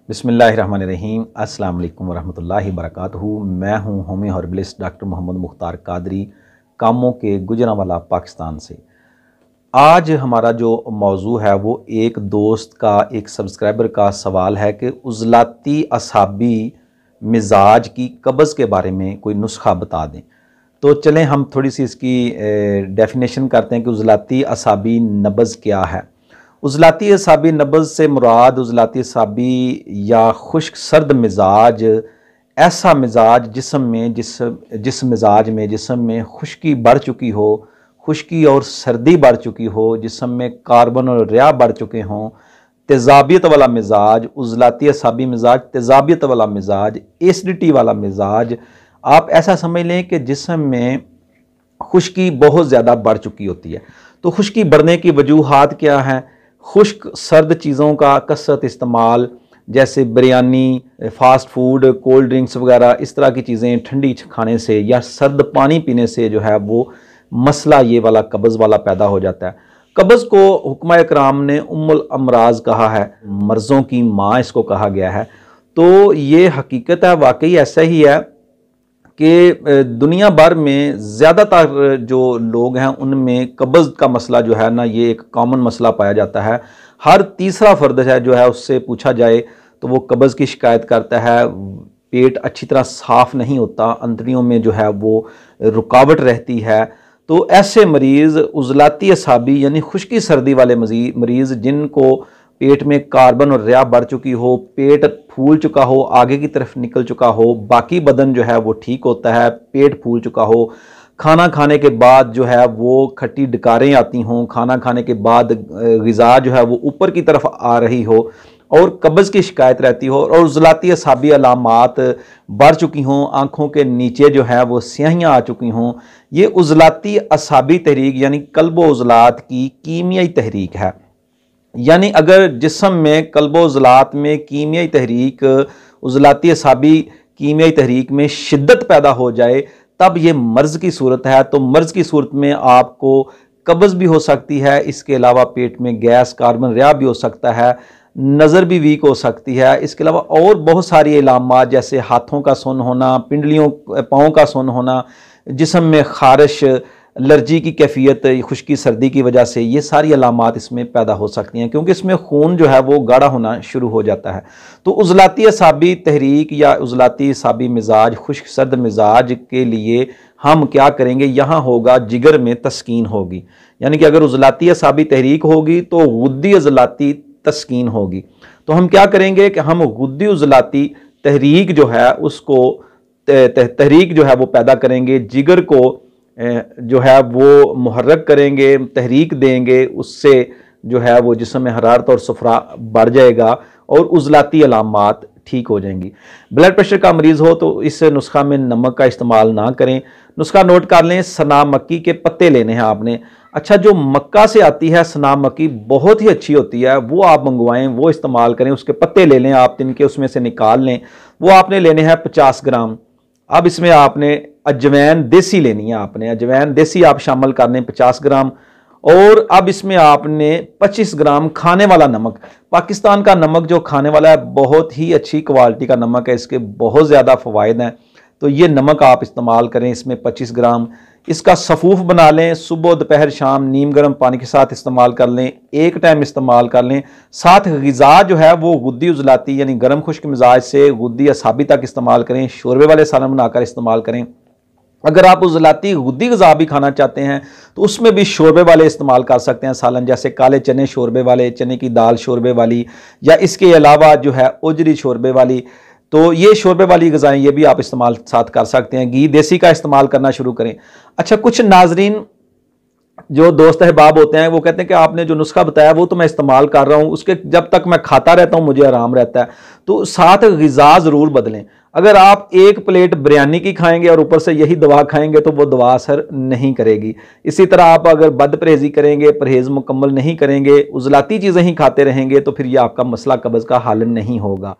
बिस्मिल्लाहिर्रहमानिर्रहीम। अस्सलाम वालेकुम वरहमतुल्लाहि वबरकातुहू। मैं हूँ होमी हर्बलिस्ट डॉक्टर मोहम्मद मुख्तार कादरी, कामों के गुजरांवाला पाकिस्तान से। आज हमारा जो मौजू है वो एक दोस्त का, एक सब्सक्राइबर का सवाल है कि उज़लाती असाबी मिजाज की कब्ज़ के बारे में कोई नुस्खा बता दें। तो चलें हम थोड़ी सी इसकी डेफिनेशन करते हैं कि उज़लाती असाबी नब्ज़ क्या है। उज़लाती असाबी नब्ज़ से मुराद उज़लाती असाबी या खुश्क सर्द मिजाज, ऐसा मिजाज जिस मिजाज में जिस्म में खुश्की बढ़ चुकी हो, खुश्की और सर्दी बढ़ चुकी हो, जिस्म में कार्बन और रिया बढ़ चुके हों, तेज़ाबियत वाला मिजाज, उज़लाती असाबी मिजाज, तेज़ाबियत वाला मिजाज, एसिडिटी वाला मिजाज। आप ऐसा समझ लें कि जिस्म में खुश्की बहुत ज़्यादा बढ़ चुकी होती है। तो खुश्की बढ़ने की वजूहात क्या हैं? खुश्क सर्द चीज़ों का कसरत इस्तेमाल, जैसे biryani, fast food, cold drinks वगैरह, इस तरह की चीज़ें ठंडी खाने से या सर्द पानी पीने से जो है वो मसला ये वाला कब्ज़ वाला पैदा हो जाता है। कब्ज़ को हुक्मा इकराम ने उम्मुल अमराज कहा है, मर्ज़ों की माँ इसको कहा गया है। तो ये हकीकत है, वाकई ऐसा ही है कि दुनिया भर में ज़्यादातर जो लोग हैं उनमें कब्ज़ का मसला जो है ना, ये एक कॉमन मसला पाया जाता है। हर तीसरा फ़र्द है जो है उससे पूछा जाए तो वो कब्ज़ की शिकायत करता है। पेट अच्छी तरह साफ़ नहीं होता, अंतड़ियों में जो है वो रुकावट रहती है। तो ऐसे मरीज़ उज़लाती असाबी यानी खुश्की सर्दी वाले मरीज़ जिनको पेट में कार्बन और रिया बढ़ चुकी हो, पेट फूल चुका हो, आगे की तरफ निकल चुका हो, बाकी बदन जो है वो ठीक होता है, पेट फूल चुका हो, खाना खाने के बाद जो है वो खट्टी डकारें आती हों, खाना खाने के बाद ग़िज़ा जो है वो ऊपर की तरफ आ रही हो और कब्ज़ की शिकायत रहती हो और उज़लाती असाबी अलामात बढ़ चुकी हों, आँखों के नीचे जो है वो स्याहियाँ आ चुकी हों, ये उज़लाती असाबी तहरीक यानी क़ल्ब-ओ उज़लात की कीमियाई तहरीक है। यानी अगर जिस्म में क़ल्ब-ओ-उज़लात में कीमियाई तहरीक, उज़लाती असाबी कीमियाई तहरीक में शिद्दत पैदा हो जाए तब ये मर्ज़ की सूरत है। तो मर्ज़ की सूरत में आपको कब्ज़ भी हो सकती है, इसके अलावा पेट में गैस, कार्बन रिया भी हो सकता है, नज़र भी वीक हो सकती है। इसके अलावा और बहुत सारी अलामात जैसे हाथों का सुन्न होना, पिंडलियों पाँव का सुन्न होना, जिस्म में ख़ारिश, एलर्जी की कैफियत खुश्की सर्दी की वजह से, ये सारी अलामात इसमें पैदा हो सकती हैं क्योंकि इसमें खून जो है वो गाढ़ा होना शुरू हो जाता है। तो उज़लाती असाबी तहरीक या उज़लाती असाबी मिजाज, खुश्क सर्द मिजाज के लिए हम क्या करेंगे? यहाँ होगा जिगर में तस्कीन होगी, यानी कि अगर उज़लाती असाबी तहरीक होगी तो गुद्दी उज़लाती तस्कीन होगी। तो हम क्या करेंगे कि हम गुद्दी उज़लाती तहरीक जो है उसको तहरीक जो है वो पैदा करेंगे, जिगर को जो है वो मुहर्रक करेंगे, तहरीक देंगे, उससे जो है वो जिस्म में हरारत और सफ़रा बढ़ जाएगा और उज़लाती अलामात ठीक हो जाएंगी। ब्लड प्रेशर का मरीज़ हो तो इस नुस्खा में नमक का इस्तेमाल ना करें। नुस्खा नोट कर लें, सना मक्की के पत्ते लेने हैं आपने। अच्छा, जो मक्का से आती है सना मक्की बहुत ही अच्छी होती है, वो आप मंगवाएं, वो इस्तेमाल करें। उसके पत्ते ले लें आप, तिनके उसमें से निकाल लें, वो आपने लेने हैं 50 ग्राम। अब इसमें आपने अजवैन देसी लेनी है, आपने अजवैन देसी आप शामिल कर लें 50 ग्राम। और अब इसमें आपने 25 ग्राम खाने वाला नमक, पाकिस्तान का नमक जो खाने वाला है बहुत ही अच्छी क्वालिटी का नमक है, इसके बहुत ज़्यादा फ़वाइद हैं। तो ये नमक आप इस्तेमाल करें, इसमें 25 ग्राम। इसका सफ़ूफ बना लें, सुबह दोपहर शाम नीम गर्म पानी के साथ इस्तेमाल कर लें, एक टाइम इस्तेमाल कर लें। साथ ग़िज़ा जो है वो गुद्दी उज़लाती यानी गर्म खुश्क मिजाज से गुद्दी असाबी तक इस्तेमाल करें, शोरबे वाले सालन बनाकर इस्तेमाल करें। अगर आप उज़लाती गुद्दी ग़िज़ा भी खाना चाहते हैं तो उसमें भी शोरबे वाले इस्तेमाल कर सकते हैं सालन, जैसे काले चने शोरबे वाले, चने की दाल शोरबे वाली, या इसके अलावा जो है ओजरी शोरबे वाली। तो ये शोरबे वाली ग़िज़ाएँ ये भी आप इस्तेमाल साथ कर सकते हैं। घी देसी का इस्तेमाल करना शुरू करें। अच्छा, कुछ नाजरीन जो दोस्त अहबाब होते हैं वो कहते हैं कि आपने जो नुस्खा बताया वो तो मैं इस्तेमाल कर रहा हूँ, उसके जब तक मैं खाता रहता हूँ मुझे आराम रहता है। तो साथ ग़िज़ा ज़रूर बदलें। अगर आप एक प्लेट बिरयानी की खाएंगे और ऊपर से यही दवा खाएंगे तो वो दवा असर नहीं करेगी। इसी तरह आप अगर बद परहेज़ी करेंगे, परहेज़ मुकम्मल नहीं करेंगे, उज़लाती चीज़ें ही खाते रहेंगे तो फिर ये आपका मसला कब्ज़ का हल नहीं होगा।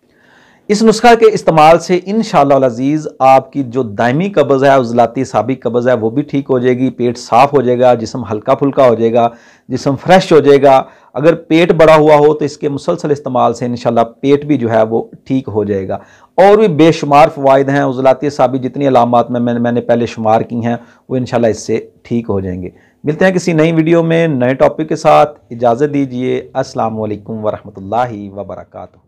इस नुस्खा के इस्तेमाल से इंशाअल्लाह अज़ीज़ आपकी जो दायमी कब्ज़ है, उज़लाती साबिक कब्ज़ है, वो भी ठीक हो जाएगी, पेट साफ़ हो जाएगा, जिस्म हल्का फुल्का हो जाएगा, जिस्म फ्रेश हो जाएगा। अगर पेट बड़ा हुआ हो तो इसके मुसलसल इस्तेमाल से इंशाअल्लाह पेट भी जो है वो ठीक हो जाएगा। और भी बेशुमार फ़वाइद हैं, उज़लाती साबिक जितनी अलामात मैंने पहले शुमार की हैं वो इंशाअल्लाह इससे ठीक हो जाएंगे। मिलते हैं किसी नई वीडियो में नए टॉपिक के साथ। इजाज़त दीजिए। अस्सलामु अलैकुम वरहमतुल्लाहि वबरकातुहू।